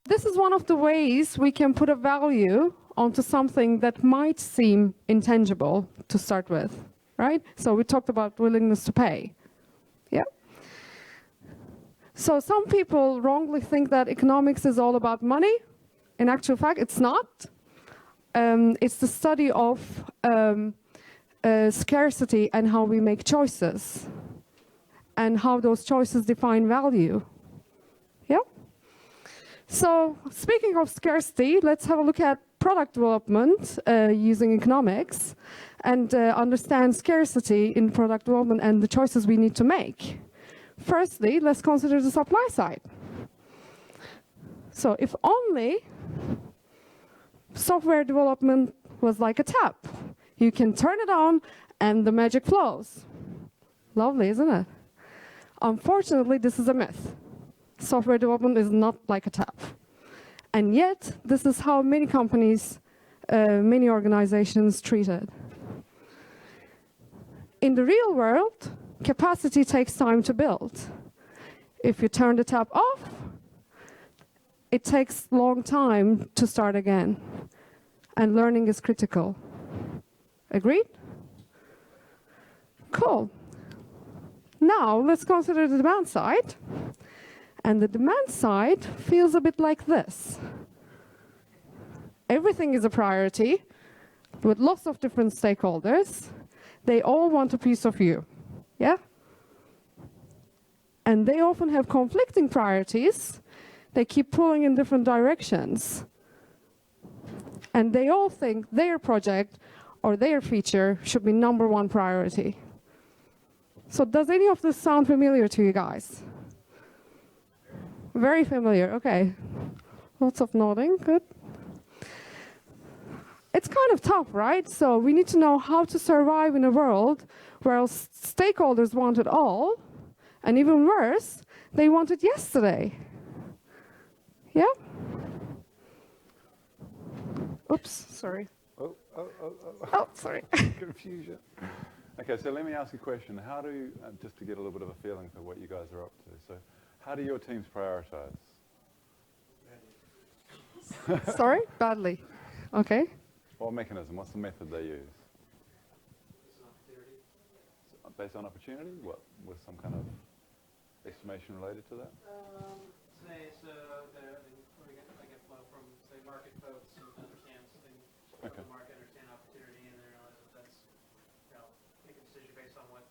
This is one of the ways we can put a value onto something that might seem intangible to start with, right? So we talked about willingness to pay. Yeah. So some people wrongly think that economics is all about money. In actual fact, it's not. It's the study of scarcity and how we make choices and how those choices define value. Yeah? So speaking of scarcity, let's have a look at product development using economics and understand scarcity in product development and the choices we need to make. Firstly, let's consider the supply side. So if only software development was like a tap. You can turn it on and the magic flows. Lovely, isn't it? Unfortunately, this is a myth. Software development is not like a tap. And yet, this is how many companies, many organizations treat it. In the real world, capacity takes time to build. If you turn the tap off, it takes a long time to start again. And learning is critical. Agreed? Cool. Now, let's consider the demand side. And the demand side feels a bit like this. Everything is a priority with lots of different stakeholders. They all want a piece of you. Yeah? And they often have conflicting priorities. They keep pulling in different directions. And they all think their project or their feature should be #1 priority. So does any of this sound familiar to you guys? Very familiar, okay. Lots of nodding, good. It's kind of tough, right? So we need to know how to survive in a world where stakeholders want it all, and even worse, they want it yesterday. Yeah? Oops, sorry. Oh, sorry. Confusion. Okay, so let me ask you a question. How do, just to get a little bit of a feeling for what you guys are up to, so how do your teams prioritize? Sorry? Badly. Okay. What mechanism? What's the method they use? Based on opportunity? What? With some kind of estimation related to that? Say, so I get flow from, say, market folks who understand something about the market, understand opportunity, and they realize that that's, make a decision based on what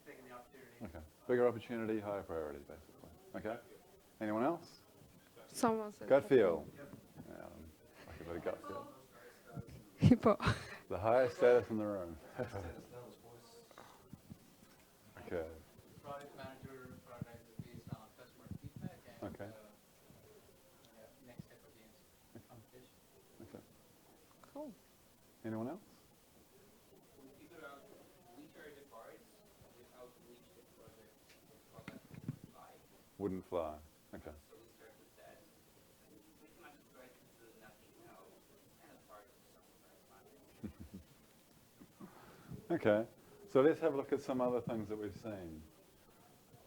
taking the opportunity. Okay. Bigger opportunity, higher priority, basically. Okay. Anyone else? Someone said Gut feel. Like a bit of gut feel. Hippo. The highest status in the room. Okay. Product manager prioritizes based on customer feedback and Okay. Next step against competition. Okay. Cool. Anyone else? We figure out which are the parts without which the product wouldn't fly. Wouldn't fly. Okay. So we start with that. And pretty much try to do nothing else. And a part of something fun. Okay. So let's have a look at some other things that we've seen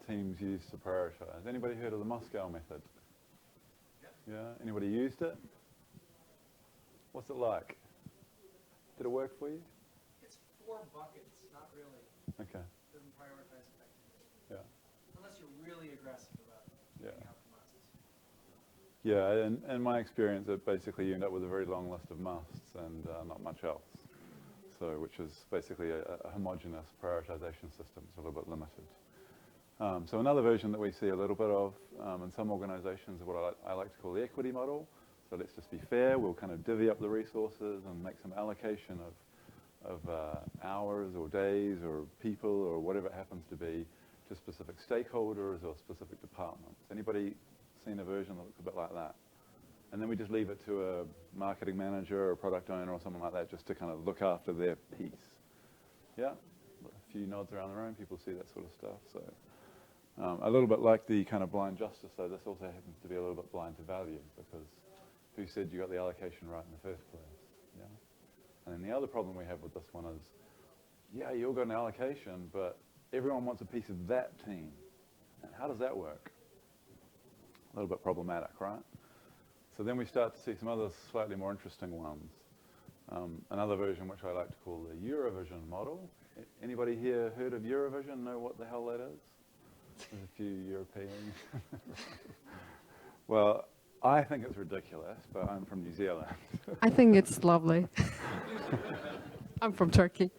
teams use to prioritize. Anybody heard of the Moscow method? Yeah? Anybody used it? What's it like? Did it work for you? It's 4 buckets, not really. Okay. Doesn't prioritize effectively. Yeah. Unless you're really aggressive about taking out the musts. Yeah, in my experience, it basically you end up with a very long list of musts and not much else. So, which is basically a homogeneous prioritization system. It's a little bit limited. So another version that we see a little bit of in some organizations is what I like to call the equity model. So let's just be fair. We'll kind of divvy up the resources and make some allocation of hours or days or people or whatever it happens to be to specific stakeholders or specific departments. Anybody seen a version that looks a bit like that? And then we just leave it to a marketing manager or a product owner or someone like that just to kind of look after their piece. Yeah? A few nods around the room, people see that sort of stuff. So a little bit like the kind of blind justice, though, this also happens to be a little bit blind to value because who said you got the allocation right in the first place? Yeah? And then the other problem we have with this one is, yeah, you all got an allocation, but everyone wants a piece of that team. And how does that work? A little bit problematic, right? So then we start to see some other slightly more interesting ones. Another version which I like to call the Eurovision model. Anybody here heard of Eurovision? Know what the hell that is? There's a few Europeans. Well, I think it's ridiculous, but I'm from New Zealand. I think it's lovely. I'm from Turkey.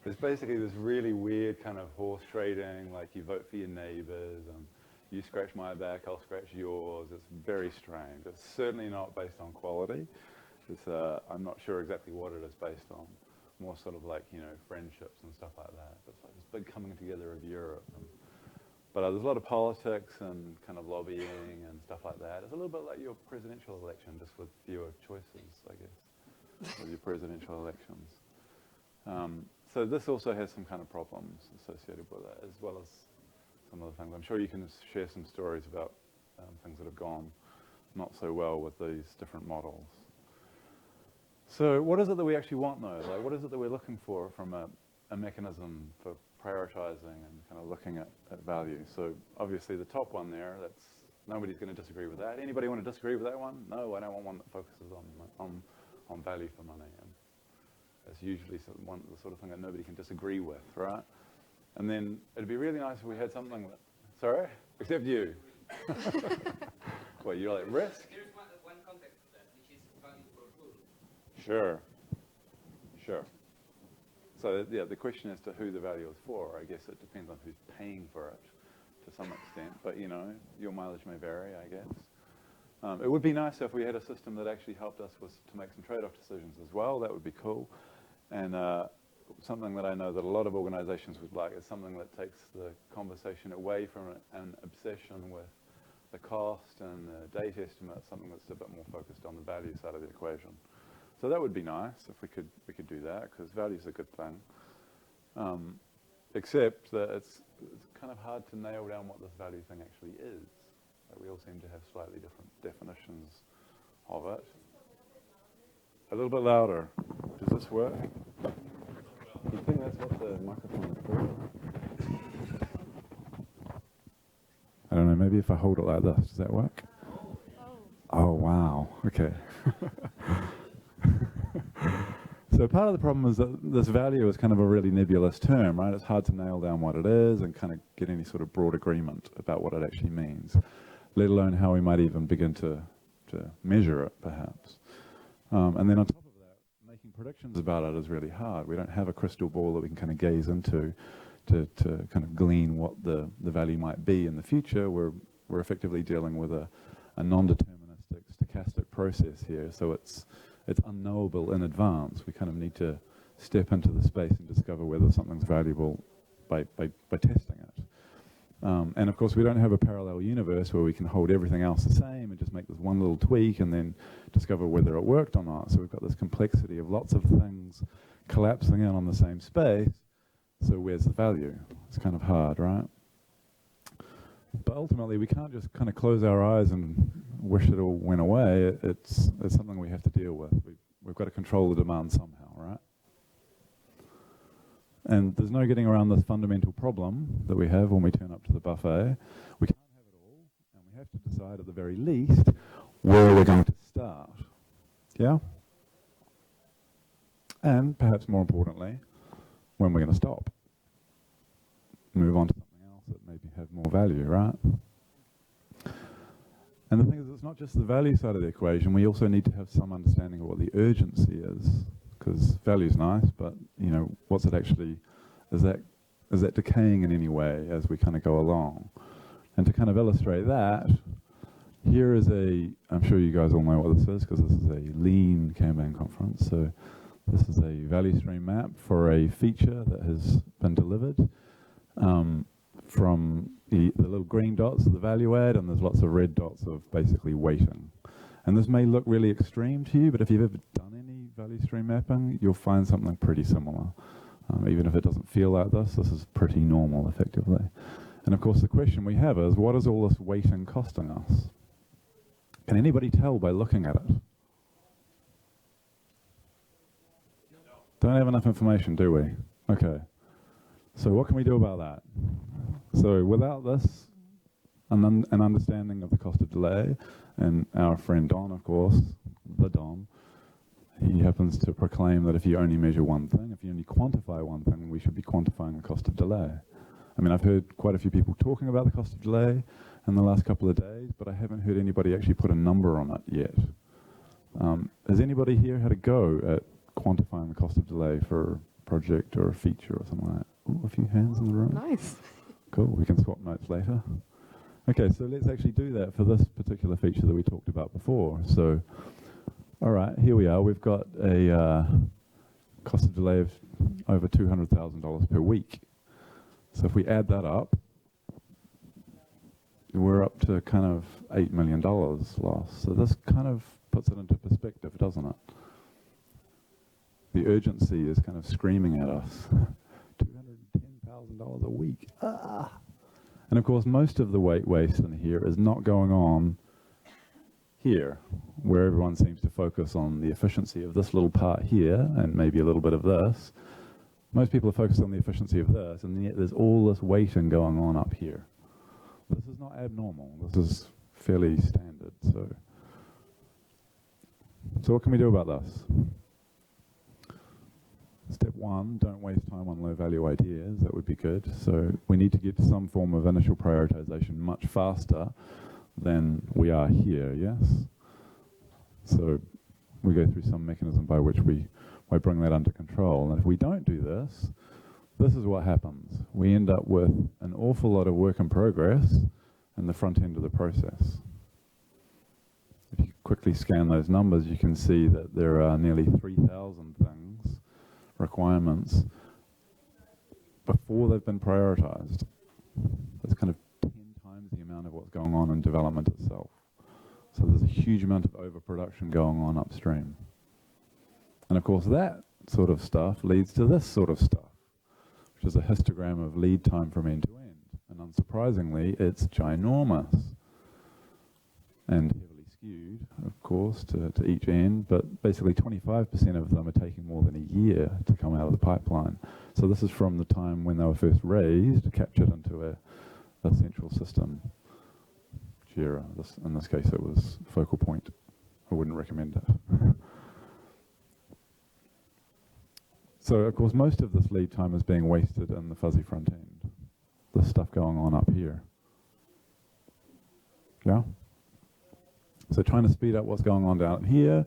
There's basically this really weird kind of horse trading, like you vote for your neighbors, and you scratch my back, I'll scratch yours. It's very strange. It's certainly not based on quality. It's, I'm not sure exactly what it is based on. More sort of like, you know, friendships and stuff like that. It's like this big coming together of Europe. But there's a lot of politics and kind of lobbying and stuff like that. It's a little bit like your presidential election, just with fewer choices, I guess, with your presidential elections. So this also has some kind of problems associated with it, as well as some other things. I'm sure you can share some stories about things that have gone not so well with these different models. So what is it that we actually want, though? Like, what is it that we're looking for from a mechanism for prioritizing and kind of looking at value? So obviously the top one there, that's nobody's going to disagree with that. Anybody want to disagree with that one? No, I don't want one that focuses on value for money. And that's usually the sort of thing that nobody can disagree with, right? And then it'd be really nice if we had something that, sorry? Except you. Well, you're like risk? There's one context to that, which is value for who. Sure. So yeah, the question as to who the value is for, I guess it depends on who's paying for it to some extent. But you know, your mileage may vary, I guess. It would be nice if we had a system that actually helped us to make some trade-off decisions as well. That would be cool. And something that I know that a lot of organizations would like is something that takes the conversation away from an obsession with the cost and the date estimate, something that's a bit more focused on the value side of the equation. So that would be nice if we could do that, because value is a good thing. Except that it's kind of hard to nail down what this value thing actually is. Like we all seem to have slightly different definitions of it. A little bit louder. Does this work? You think that's what the microphone is for? I don't know, maybe if I hold it like this, does that work? Oh, wow, okay. So part of the problem is that this value is kind of a really nebulous term, right? It's hard to nail down what it is and kind of get any sort of broad agreement about what it actually means, let alone how we might even begin to measure it, perhaps. And then on top of that, making predictions about it is really hard. We don't have a crystal ball that we can kind of gaze into to kind of glean what the value might be in the future. We're effectively dealing with a non-deterministic, stochastic process here, so it's unknowable in advance. We kind of need to step into the space and discover whether something's valuable by testing it. And of course, we don't have a parallel universe where we can hold everything else the same and just make this one little tweak and then discover whether it worked or not. So we've got this complexity of lots of things collapsing in on the same space. So where's the value? It's kind of hard, right? But ultimately, we can't just kind of close our eyes and wish it all went away. It's something we have to deal with. We've got to control the demand somehow, right? And there's no getting around this fundamental problem that we have when we turn up to the buffet. We can't have it all, and we have to decide at the very least where we're going to start. Yeah? And perhaps more importantly, when we're going to stop. Move on to something else that maybe have more value, right? And the thing is, it's not just the value side of the equation. We also need to have some understanding of what the urgency is, because value's nice, but you know, what's it actually? Is that decaying in any way as we kind of go along? And to kind of illustrate that, here is I'm sure you guys all know what this is, because this is a lean Kanban conference. So this is a value stream map for a feature that has been delivered. From the little green dots of the value add, and there's lots of red dots of basically weighting. And this may look really extreme to you, but if you've ever done any value stream mapping, you'll find something pretty similar. Even if it doesn't feel like this is pretty normal, effectively. And of course, the question we have is, what is all this weighting costing us? Can anybody tell by looking at it? Don't have enough information, do we? Okay. So what can we do about that? So without this, an understanding of the cost of delay, And our friend Don, of course, the Don, he happens to proclaim that if you only measure one thing, if you only quantify one thing, we should be quantifying the cost of delay. I mean, I've heard quite a few people talking about the cost of delay in the last couple of days, but I haven't heard anybody actually put a number on it yet. Has anybody here had a go at quantifying the cost of delay for a project or a feature or something like that? Ooh, a few hands in the room. Nice. Cool, we can swap notes later. Okay, so let's actually do that for this particular feature that we talked about before. So, all right, here we are. We've got a cost of delay of over $200,000 per week. So if we add that up, we're up to kind of $8 million loss. So this kind of puts it into perspective, doesn't it? The urgency is kind of screaming at us. $210,000 a week. Ah! And of course, most of the weight waste in here is not going on here, where everyone seems to focus on the efficiency of this little part here, and maybe a little bit of this. Most people are focused on the efficiency of this, and yet there's all this weighting going on up here. This is not abnormal. This is fairly standard. So what can we do about this? Step one, don't waste time on low-value ideas. That would be good. So we need to get to some form of initial prioritization much faster than we are here, yes? So we go through some mechanism by which we bring that under control. And if we don't do this, this is what happens. We end up with an awful lot of work in progress in the front end of the process. If you quickly scan those numbers, you can see that there are nearly 3,000 things, requirements, before they've been prioritized. That's kind of 10 times the amount of what's going on in development itself. So there's a huge amount of overproduction going on upstream. And of course that sort of stuff leads to this sort of stuff, which is a histogram of lead time from end to end. And unsurprisingly, it's ginormous and heavily skewed, of course, to each end, but basically 25% of them are taking more than a year to come out of the pipeline. So this is from the time when they were first raised, captured into a central system. Jira, in this case it was Focal Point. I wouldn't recommend it. So, of course, most of this lead time is being wasted in the fuzzy front end. This stuff going on up here. Yeah? So trying to speed up what's going on down here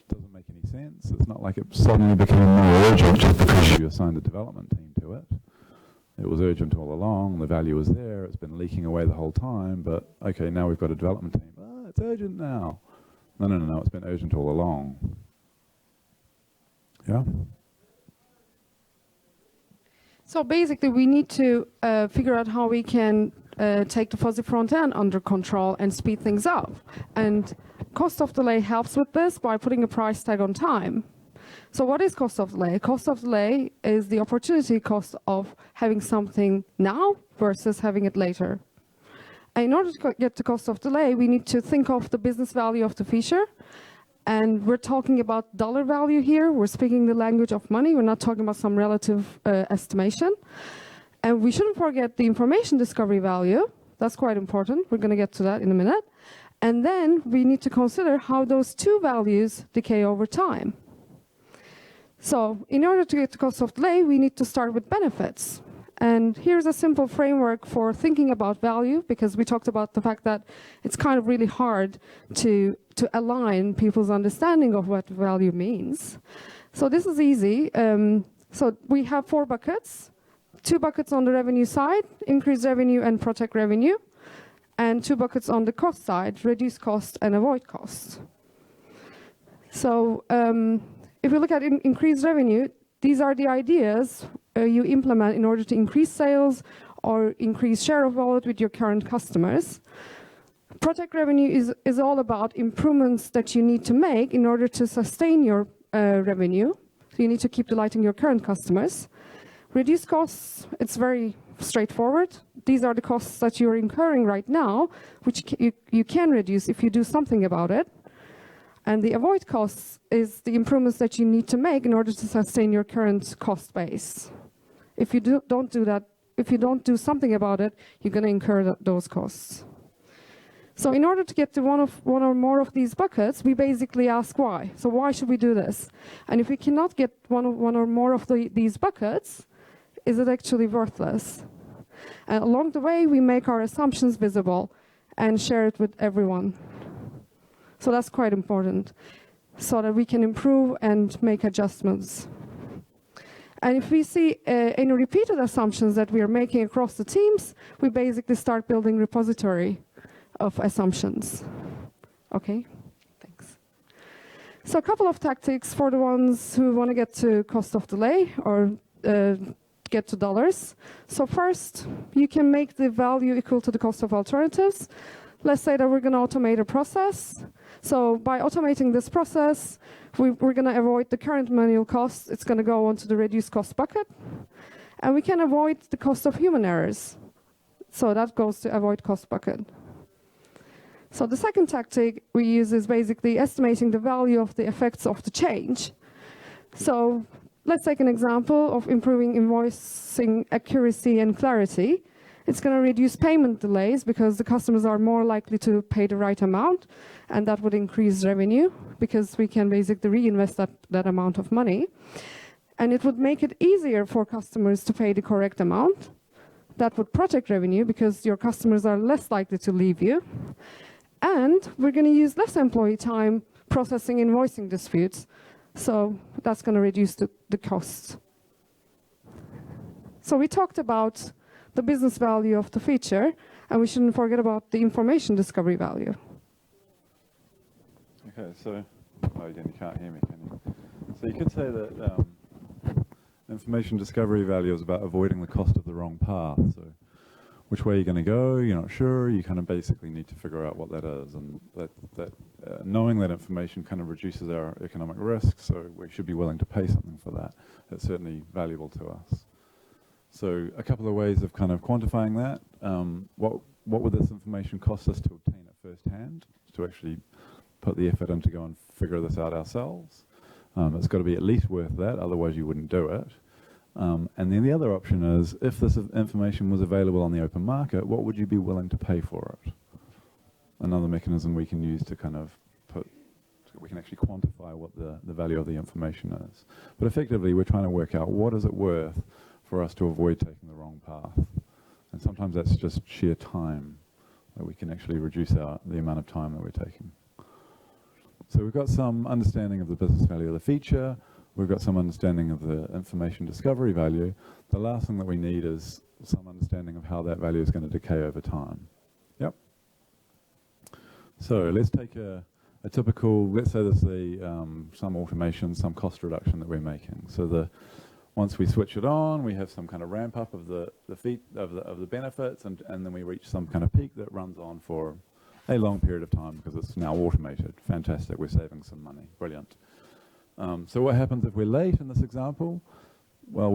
doesn't make any sense. It's not like it suddenly became more urgent just because you assigned a development team to it. It was urgent all along, the value was there, it's been leaking away the whole time, but okay, now we've got a development team. Ah, it's urgent now. No, it's been urgent all along. Yeah? So basically, we need to figure out how we can take the fuzzy front end under control and speed things up. And cost of delay helps with this by putting a price tag on time. So what is cost of delay? Cost of delay is the opportunity cost of having something now versus having it later. And in order to get the cost of delay, we need to think of the business value of the feature. And we're talking about dollar value here. We're speaking the language of money. We're not talking about some relative estimation. And we shouldn't forget the information discovery value. That's quite important. We're going to get to that in a minute. And then we need to consider how those two values decay over time. So in order to get the cost of delay, we need to start with benefits. And here's a simple framework for thinking about value, because we talked about the fact that it's kind of really hard to align people's understanding of what value means. So this is easy. So we have 4 buckets. 2 buckets on the revenue side, increase revenue and protect revenue. And 2 buckets on the cost side, reduce cost and avoid cost. So if we look at increased revenue, these are the ideas you implement in order to increase sales or increase share of wallet with your current customers. Protect revenue is all about improvements that you need to make in order to sustain your revenue. So you need to keep delighting your current customers. Reduce costs, it's very straightforward. These are the costs that you're incurring right now, which you can reduce if you do something about it. And the avoid costs is the improvements that you need to make in order to sustain your current cost base. If you don't do that, if you don't do something about it, you're going to incur those costs. So in order to get to one or more of these buckets, we basically ask why. So why should we do this? And if we cannot get one or more of these buckets, is it actually worthless? And along the way, we make our assumptions visible and share it with everyone. So that's quite important, so that we can improve and make adjustments. And if we see any repeated assumptions that we are making across the teams, we basically start building repository of assumptions. Okay, thanks. So a couple of tactics for the ones who want to get to cost of delay or get to dollars. So first, you can make the value equal to the cost of alternatives. Let's say that we're going to automate a process. So by automating this process, we're going to avoid the current manual cost. It's going to go onto the reduced cost bucket. And we can avoid the cost of human errors. So that goes to avoid cost bucket. So the second tactic we use is basically estimating the value of the effects of the change. So let's take an example of improving invoicing accuracy and clarity. It's going to reduce payment delays because the customers are more likely to pay the right amount, and that would increase revenue because we can basically reinvest that amount of money. And it would make it easier for customers to pay the correct amount. That would protect revenue because your customers are less likely to leave you. And we're going to use less employee time processing invoicing disputes. So that's going to reduce the costs. So we talked about the business value of the feature, and we shouldn't forget about the information discovery value. Okay, so, again, you can't hear me, can you? So you could say that information discovery value is about avoiding the cost of the wrong path. So which way you're going to go, you're not sure, you kind of basically need to figure out what that is. And knowing that information kind of reduces our economic risk, so we should be willing to pay something for that. It's certainly valuable to us. So a couple of ways of kind of quantifying that. What would this information cost us to obtain it firsthand, to actually put the effort in to go and figure this out ourselves? It's got to be at least worth that, otherwise you wouldn't do it. And then the other option is, if this information was available on the open market, what would you be willing to pay for it? Another mechanism we can use to kind of we can actually quantify what the value of the information is. But effectively, we're trying to work out what is it worth for us to avoid taking the wrong path. And sometimes that's just sheer time, that we can actually reduce the amount of time that we're taking. So we've got some understanding of the business value of the feature. We've got some understanding of the information discovery value. The last thing that we need is some understanding of how that value is going to decay over time. Yep. So let's take a typical, let's say there's some automation, some cost reduction that we're making. So once we switch it on, we have some kind of ramp up of the benefits, and then we reach some kind of peak that runs on for a long period of time because it's now automated. Fantastic, we're saving some money. Brilliant. So what happens if we're late in this example? Well,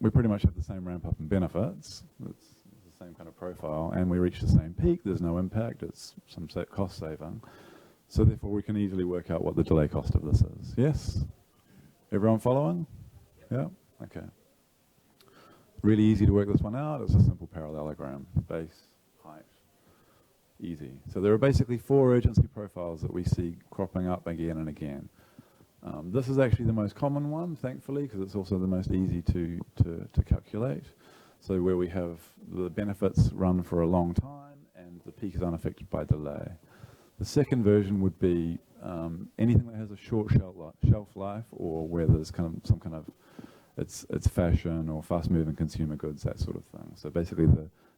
we pretty much have the same ramp up in benefits. It's the same kind of profile, and we reach the same peak. There's no impact. It's some cost saving. So therefore, we can easily work out what the delay cost of this is. Yes? Everyone following? Yeah? Okay. Really easy to work this one out. It's a simple parallelogram. Base, height, easy. So there are basically 4 urgency profiles that we see cropping up again and again. This is actually the most common one, thankfully, because it's also the most easy to calculate. So where we have the benefits run for a long time and the peak is unaffected by delay. The second version would be anything that has a short shelf life, or where there's kind of some kind of it's fashion or fast-moving consumer goods, that sort of thing. So basically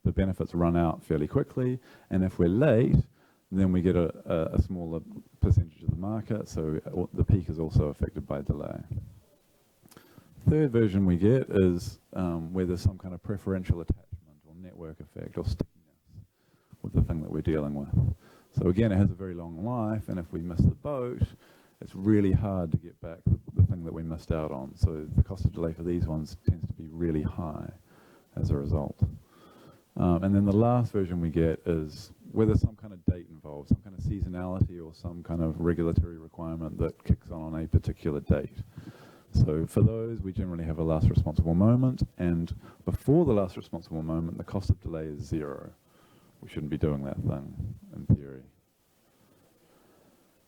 the benefits run out fairly quickly, and if we're late, then we get a smaller percentage of the market, so the peak is also affected by delay. Third version we get is where there's some kind of preferential attachment or network effect or stickiness with the thing that we're dealing with. So again, it has a very long life, and if we miss the boat, it's really hard to get back the thing that we missed out on. So the cost of delay for these ones tends to be really high as a result. And then the last version we get is where there's some kind of date involved, some kind of seasonality or some kind of regulatory requirement that kicks on a particular date. So for those, we generally have a last responsible moment, and before the last responsible moment, the cost of delay is 0. We shouldn't be doing that thing, in theory.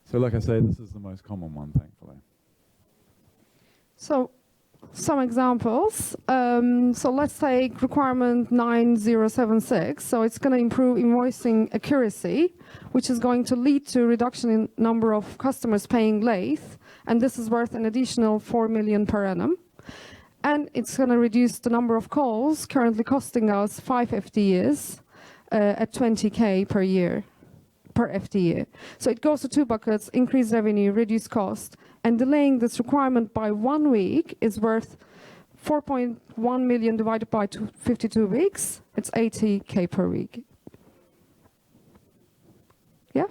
So like I say, this is the most common one, thankfully. So some examples. So let's take requirement 9076. So it's going to improve invoicing accuracy, which is going to lead to reduction in number of customers paying late. And this is worth an additional 4 million per annum. And it's going to reduce the number of calls, currently costing us 5 FTEs at 20K per year, per FTE. So it goes to two buckets: increase revenue, reduce cost. And delaying this requirement by 1 week is worth 4.1 million divided by 52 weeks. It's 80K per week. Yeah?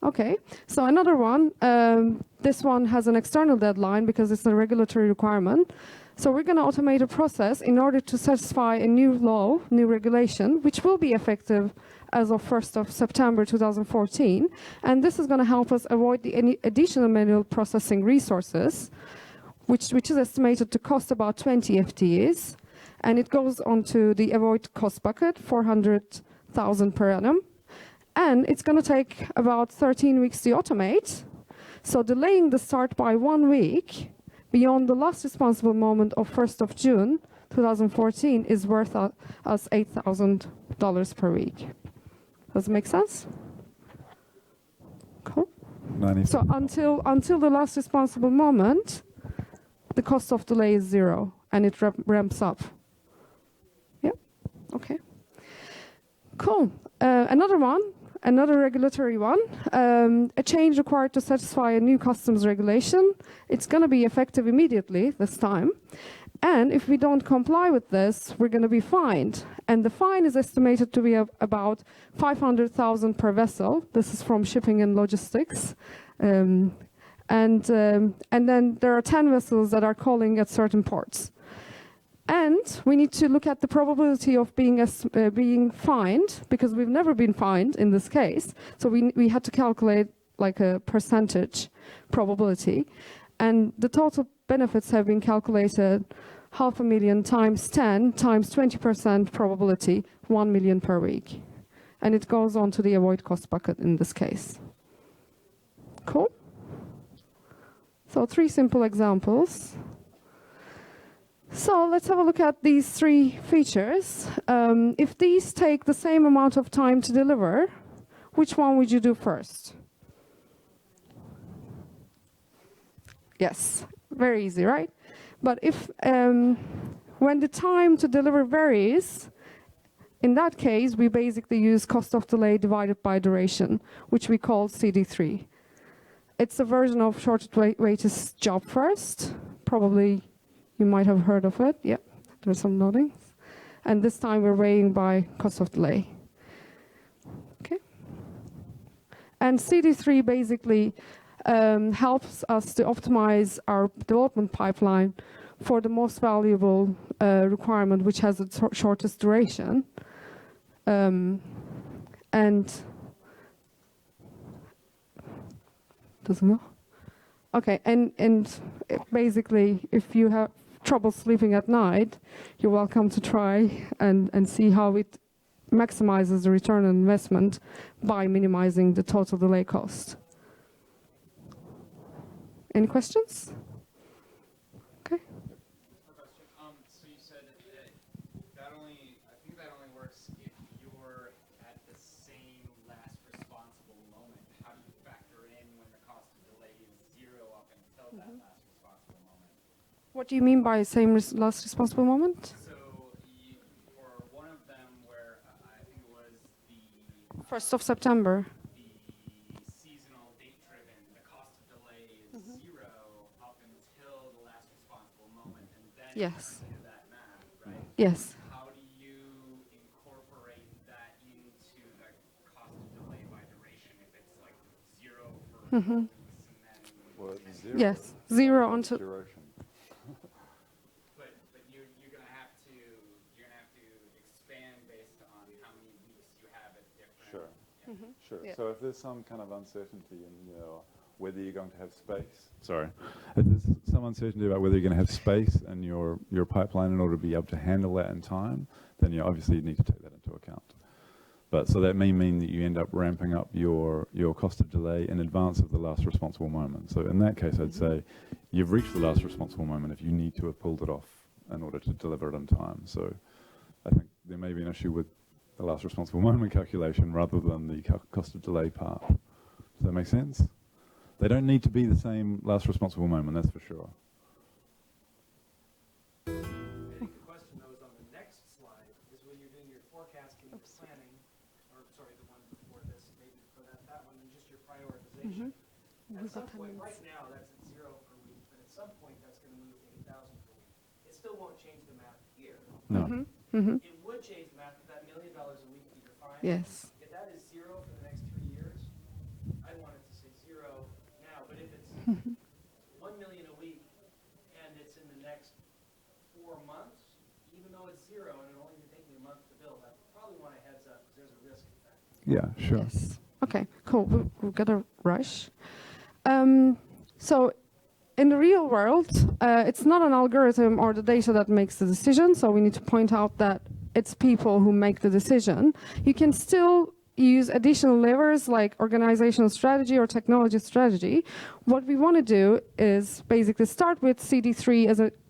Okay, so another one. This one has an external deadline because it's a regulatory requirement. So we're going to automate a process in order to satisfy a new law, new regulation, which will be effective as of 1st of September 2014. And this is going to help us avoid any additional manual processing resources, which is estimated to cost about 20 FTEs. And it goes onto the avoid cost bucket, 400,000 per annum. And it's going to take about 13 weeks to automate. So delaying the start by 1 week beyond the last responsible moment of 1st of June 2014 is worth us $8,000 per week. Does it make sense? Cool. So until the last responsible moment, the cost of delay is 0, and it ramps up. Yeah. Okay. Cool. Another one. Another regulatory one, a change required to satisfy a new customs regulation. It's going to be effective immediately this time. And if we don't comply with this, we're going to be fined. And the fine is estimated to be about 500,000 per vessel. This is from shipping and logistics. And then there are 10 vessels that are calling at certain ports. And we need to look at the probability of being fined, because we've never been fined in this case. So we had to calculate like a percentage probability. And the total benefits have been calculated 500,000 times 10 times 20% probability, 1 million per week. And it goes on to the avoid cost bucket in this case. Cool? So 3 simple examples. So let's have a look at these 3 features. If these take the same amount of time to deliver, which one would you do first? Yes, very easy, right? But if when the time to deliver varies, in that case, we basically use cost of delay divided by duration, which we call CD3. It's a version of shortest wages job first, probably. You might have heard of it. Yeah, there's some nodding. And this time we're weighing by cost of delay. Okay. And CD3 basically helps us to optimize our development pipeline for the most valuable requirement, which has the shortest duration. And doesn't know. Okay, and basically, if you have trouble sleeping at night, you're welcome to try and see how it maximizes the return on investment by minimizing the total delay cost. Any questions? Okay. So you said that I think that only works if you're at the same last responsible moment. How do you factor in when the cost of delay is 0 up until that last responsible moment? What do you mean by same last responsible moment? So for one of them where I think it was the 1st of September. the seasonal date-driven, the cost of delay is 0 up until the last responsible moment, and then Yes. you do that math, right? Yes. How do you incorporate that into the cost of delay by duration if it's like 0 for weeks and then Well, 0. Yes, 0 until. Duration. but you're gonna have to expand based on how many weeks you have at different. Sure. Sure. Yeah. So if there's some kind of uncertainty in whether you're going to have space. Sorry. If there's some uncertainty about whether you're going to have space in your pipeline in order to be able to handle that in time, then you obviously need to take that into account. But so that may mean that you end up ramping up your cost of delay in advance of the last responsible moment. So in that case, I'd say you've reached the last responsible moment if you need to have pulled it off in order to deliver it on time. So I think there may be an issue with the last responsible moment calculation rather than the cost of delay part. Does that make sense? They don't need to be the same last responsible moment, that's for sure. I think the question though is on the next slide, is when you're doing your forecasting and planning, or sorry, the one before this, maybe for that one, and just your prioritization. At some point, right now, that's at 0 per week, but at some point, that's going to move to 8,000 per week. It still won't change the math here. No. It would change the math if that $1 million a week that you're finding. Yes. If that is 0 for the next 3 years, I want it to say 0 now. But if it's 1 million a week and it's in the next 4 months, even though it's 0 and it'll only be taking a month to build, I probably want a heads up because there's a risk in that. Yeah, sure. Yes. Okay, cool. We've got to rush. So in the real world, it's not an algorithm or the data that makes the decision. So we need to point out that it's people who make the decision. You can still use additional levers like organizational strategy or technology strategy. What we want to do is basically start with CD3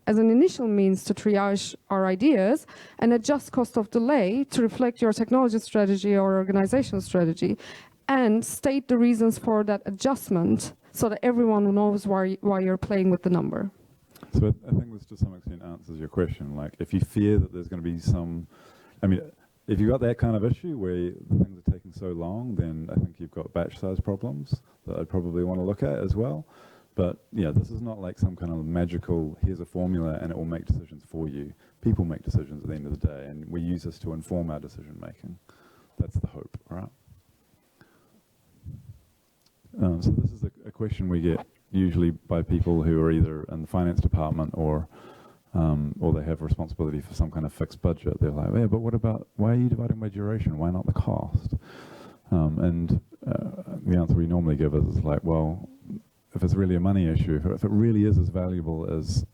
as an initial means to triage our ideas and adjust cost of delay to reflect your technology strategy or organizational strategy, and state the reasons for that adjustment so that everyone knows why you're playing with the number. So I think this to some extent answers your question. Like, if you fear that there's going to be some, I mean, if you've got that kind of issue where things are taking so long, then I think you've got batch size problems that I'd probably want to look at as well. But yeah, this is not like some kind of magical, here's a formula and it will make decisions for you. People make decisions at the end of the day, and we use this to inform our decision making. That's the hope, right? So this is a question we get usually by people who are either in the finance department or they have responsibility for some kind of fixed budget. They're like, yeah, but what about, why are you dividing by duration? Why not the cost? And the answer we normally give is like, well, if it's really a money issue, if it really is as valuable as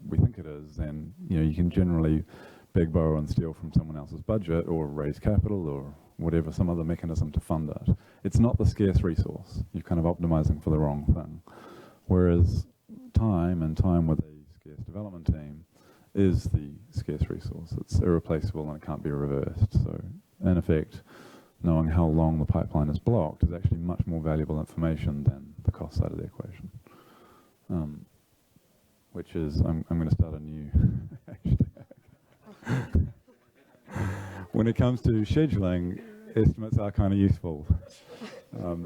we think it is, then you can generally beg, borrow, and steal from someone else's budget or raise capital or whatever, some other mechanism to fund it. It's not the scarce resource. You're kind of optimizing for the wrong thing. Whereas time with a scarce development team is the scarce resource. It's irreplaceable and it can't be reversed. So in effect, knowing how long the pipeline is blocked is actually much more valuable information than the cost side of the equation. Which is, I'm going to start a new hashtag. When it comes to scheduling, estimates are kind of useful,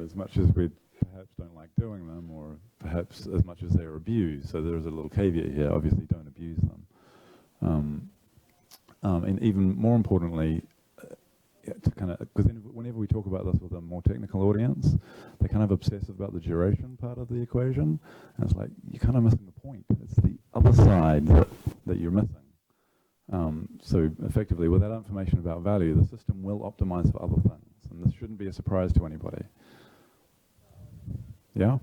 as much as we perhaps don't like doing them, or perhaps as much as they're abused. So there is a little caveat here. Obviously, don't abuse them. And even more importantly, to kind of, because whenever we talk about this with a more technical audience, they're kind of obsessive about the duration part of the equation, and it's like you're kind of missing the point. It's the other side that you're missing. So effectively, with that information about value, the system will optimize for other things, and this shouldn't be a surprise to anybody. Yeah?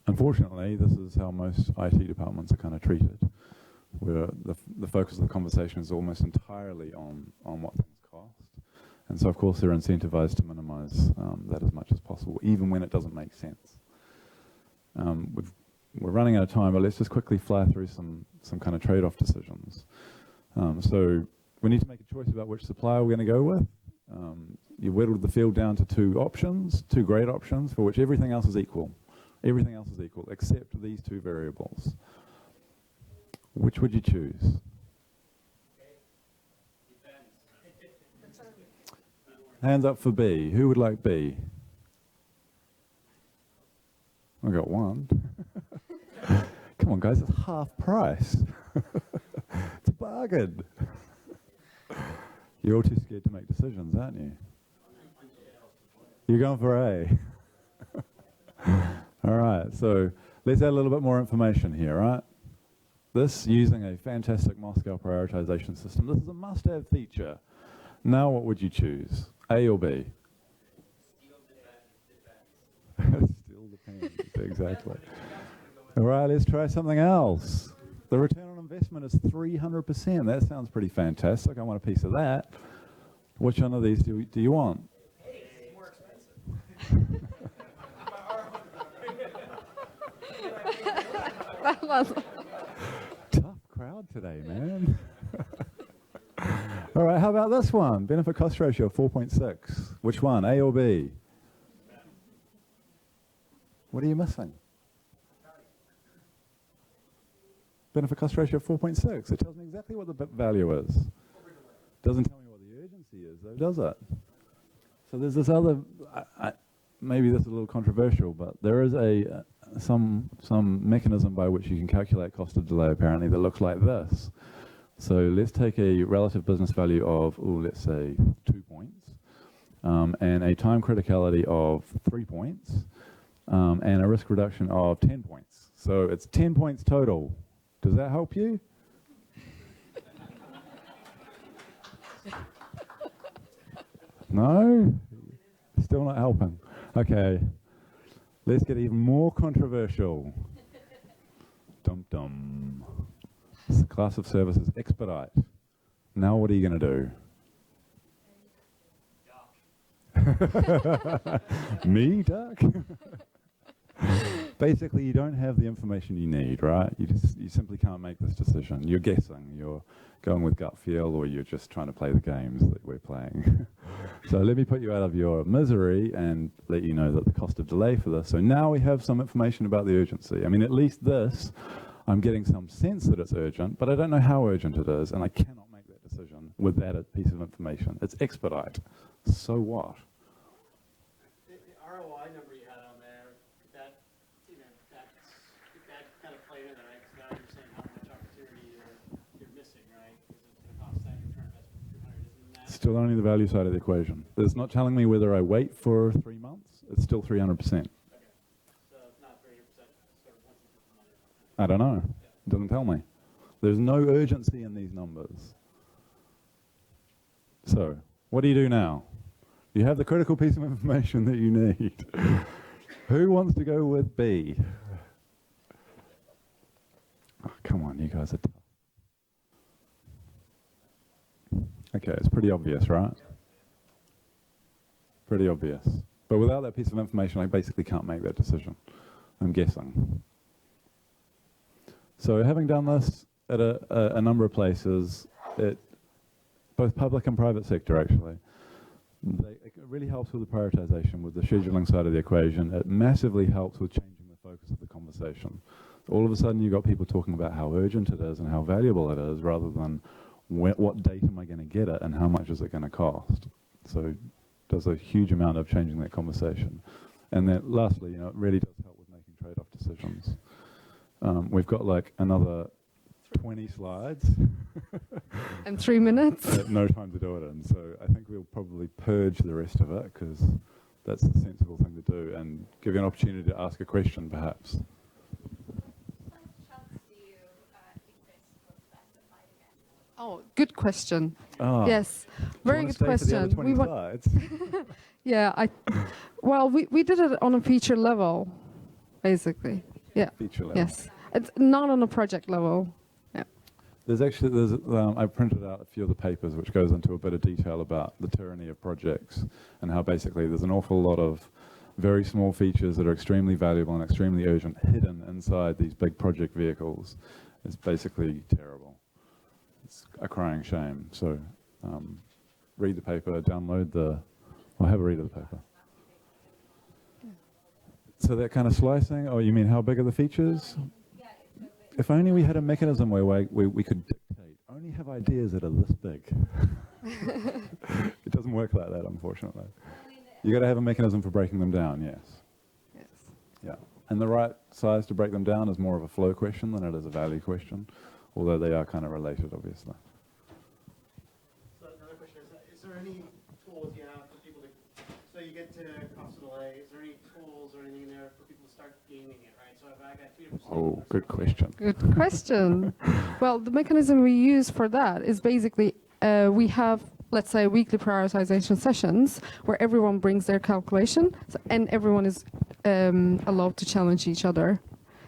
Unfortunately, this is how most IT departments are kind of treated, where the focus of the conversation is almost entirely on what things cost. And so, of course, they're incentivized to minimize that as much as possible, even when it doesn't make sense. We're running out of time, but let's just quickly fly through some kind of trade-off decisions. So we need to make a choice about which supplier we're going to go with. You whittled the field down to two great options, for which everything else is equal. Everything else is equal, except these two variables. Which would you choose? Hands up for B. Who would like B? I got one. Come on, guys, it's half price. It's a bargain. You're all too scared to make decisions, aren't you? You're going for A. All right, so let's add a little bit more information here, right? This, using a fantastic Moscow prioritization system, this is a must-have feature. Now what would you choose, A or B? Still depends, exactly. All right, let's try something else. The return on investment is 300%. That sounds pretty fantastic. I want a piece of that. Which one of these do you want? It's more expensive. Tough crowd today, man. All right, how about this one? Benefit cost ratio 4.6. Which one, A or B? What are you missing? Benefit cost ratio 4.6. It tells me exactly what the value is. Doesn't tell me what the urgency is, though, does it? So there's this other, maybe this is a little controversial, but there is some mechanism by which you can calculate cost of delay, apparently, that looks like this. So let's take a relative business value of, let's say 2 points, and a time criticality of 3 points, and a risk reduction of 10 points. So it's 10 points total. Does that help you? No? Still not helping. Okay. Let's get even more controversial. Dum-dum. It's the class of services expedite. Now what are you going to do? Me, Duck? Basically, you don't have the information you need, right? You simply can't make this decision. You're guessing. You're going with gut feel, or you're just trying to play the games that we're playing. So let me put you out of your misery and let you know that the cost of delay for this. So now we have some information about the urgency. I mean, at least this, I'm getting some sense that it's urgent, but I don't know how urgent it is, and I cannot make that decision with that piece of information. It's expedite. So what? The ROI number you had on there, that kind of played in there, right? Because now you're saying how much opportunity you're missing, right? Because it's going to cost that return investment 200, isn't that? Still only the value side of the equation. It's not telling me whether I wait for 3 months. It's still 300%. I don't know. It doesn't tell me. There's no urgency in these numbers. So, what do you do now? You have the critical piece of information that you need. Who wants to go with B? Oh, come on, you guys are tough. Okay, it's pretty obvious, right? Pretty obvious. But without that piece of information, I basically can't make that decision. I'm guessing. So having done this at a number of places, both public and private sector actually, it really helps with the prioritization, with the scheduling side of the equation. It massively helps with changing the focus of the conversation. All of a sudden you've got people talking about how urgent it is and how valuable it is, rather than what date am I going to get it and how much is it going to cost. So it does a huge amount of changing that conversation. And then lastly, it really does help with making trade-off decisions. We've got like another 20 slides. And 3 minutes. No time to do it in, so I think we'll probably purge the rest of it, because that's the sensible thing to do, and give you an opportunity to ask a question, perhaps. Oh, good question. Oh. Yes, very good question. We slides? Yeah, well, we did it on a feature level, basically. Yeah. Feature level. Yes, it's not on a project level. Yeah. I printed out a few of the papers which goes into a bit of detail about the tyranny of projects, and how basically there's an awful lot of very small features that are extremely valuable and extremely urgent hidden inside these big project vehicles. It's basically terrible. It's a crying shame. So read the paper, have a read of the paper. So that kind of slicing, you mean how big are the features? If only we had a mechanism where we could dictate, only have ideas that are this big. It doesn't work like that, unfortunately. You got to have a mechanism for breaking them down, yes. Yes. Yeah. And the right size to break them down is more of a flow question than it is a value question, although they are kind of related, obviously. So another question is there any tools you have for people to, so you get to cost of delay, is there any tools or anything in there for people to start gaming it, right? So if I got 2 different Oh, good question. Good question. Well, the mechanism we use for that is basically we have, let's say, weekly prioritization sessions where everyone brings their calculation, and everyone is allowed to challenge each other.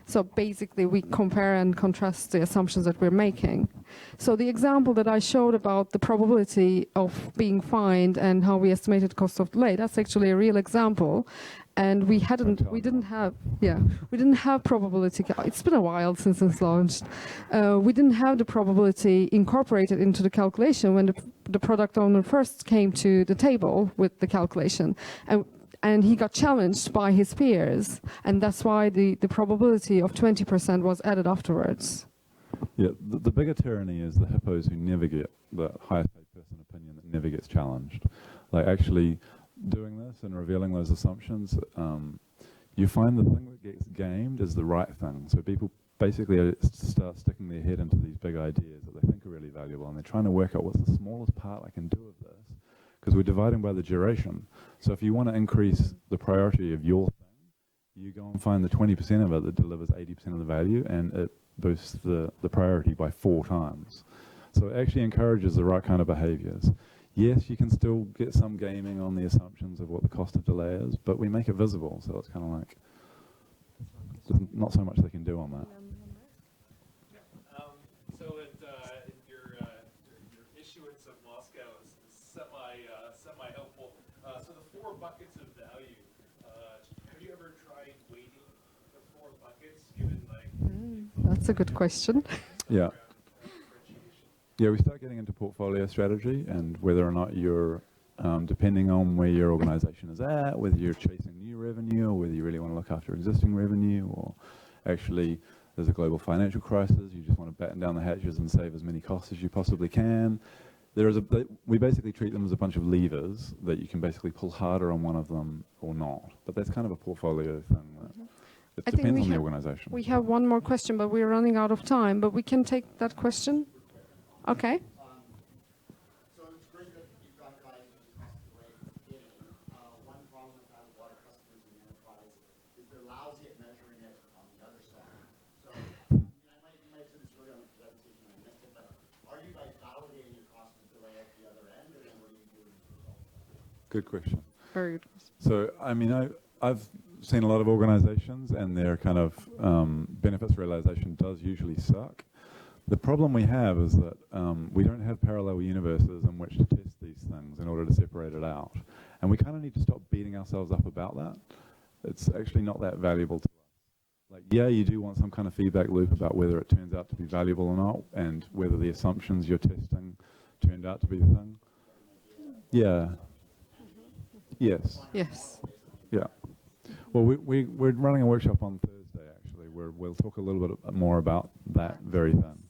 So basically, we compare and contrast the assumptions that we're making. So the example that I showed about the probability of being fined and how we estimated cost of delay, that's actually a real example. And we didn't have probability. It's been a while since it's launched. We didn't have the probability incorporated into the calculation when the product owner first came to the table with the calculation. And he got challenged by his peers, and that's why the probability of 20% was added afterwards. Yeah, the bigger tyranny is the hippos who never get the highest paid person opinion that never gets challenged. Like actually doing this and revealing those assumptions, you find the thing that gets gamed is the right thing. So people basically start sticking their head into these big ideas that they think are really valuable, and they're trying to work out what's the smallest part I can do of this, because we're dividing by the duration. So if you want to increase the priority of your thing, you go and find the 20% of it that delivers 80% of the value, and it boosts the priority by 4 times. So it actually encourages the right kind of behaviors. Yes, you can still get some gaming on the assumptions of what the cost of delay is, but we make it visible, so it's kind of like there's not so much they can do on that. So your issuance of Moscow is semi-helpful. So the 4 buckets of value, have you ever tried weighting the 4 buckets given That's a good question. Yeah. Yeah, we start getting into portfolio strategy and whether or not you're, depending on where your organization is at, whether you're chasing new revenue or whether you really want to look after existing revenue, or actually there's a global financial crisis, you just want to batten down the hatches and save as many costs as you possibly can. We basically treat them as a bunch of levers that you can basically pull harder on one of them or not. But that's kind of a portfolio thing. It depends on the organization. We have one more question, but we're running out of time. But we can take that question. Okay. So it's great that you've got guys who cost the way at the beginning. One problem I've had with a lot of customers in the enterprise is they're lousy at measuring it on the other side. So you might have said this earlier on the presentation and I missed it, but are you guys validating your cost of delay at the other end, and then what do you do as a result of that? Good question. Very good question. So, I mean, I've seen a lot of organizations and their kind of benefits realization does usually suck. The problem we have is that we don't have parallel universes in which to test these things in order to separate it out. And we kind of need to stop beating ourselves up about that. It's actually not that valuable to us. Like, yeah, you do want some kind of feedback loop about whether it turns out to be valuable or not, and whether the assumptions you're testing turned out to be the thing. Yeah. Yes. Yes. Yeah. Well, we're running a workshop on Thursday, actually, where we'll talk a little bit more about that very thing.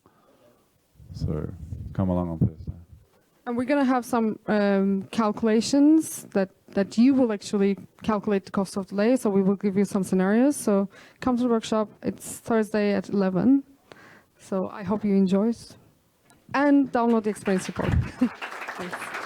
So come along on Thursday. And we're going to have some calculations that you will actually calculate the cost of delay. So we will give you some scenarios. So come to the workshop. It's Thursday at 11. So I hope you enjoy it. And download the experience report. Thanks.